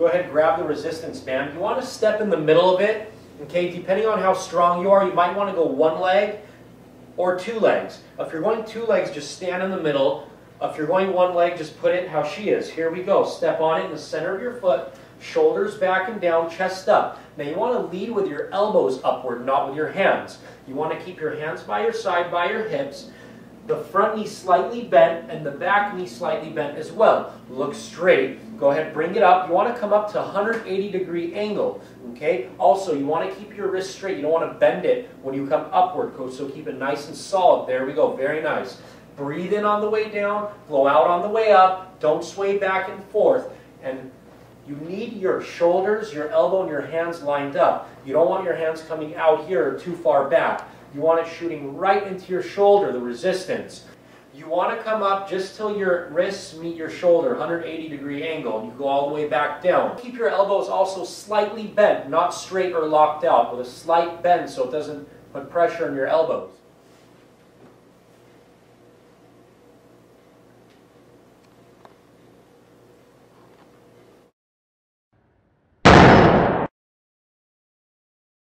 go ahead and grab the resistance band. You want to step in the middle of it. Okay, depending on how strong you are, you might want to go one leg or two legs. If you're going two legs, just stand in the middle. If you're going one leg, just put it how she is. Here we go. Step on it in the center of your foot, shoulders back and down, chest up. Now you want to lead with your elbows upward, not with your hands. You want to keep your hands by your side, by your hips. The front knee slightly bent and the back knee slightly bent as well. Look straight. Go ahead, bring it up. You want to come up to 180-degree angle. Okay? Also, you want to keep your wrist straight. You don't want to bend it when you come upward, coach. So keep it nice and solid. There we go. Very nice. Breathe in on the way down. Blow out on the way up. Don't sway back and forth. And you need your shoulders, your elbow, and your hands lined up. You don't want your hands coming out here or too far back. You want it shooting right into your shoulder, the resistance. You want to come up just till your wrists meet your shoulder, 180-degree angle, and you go all the way back down. Keep your elbows also slightly bent, not straight or locked out, with a slight bend so it doesn't put pressure on your elbows.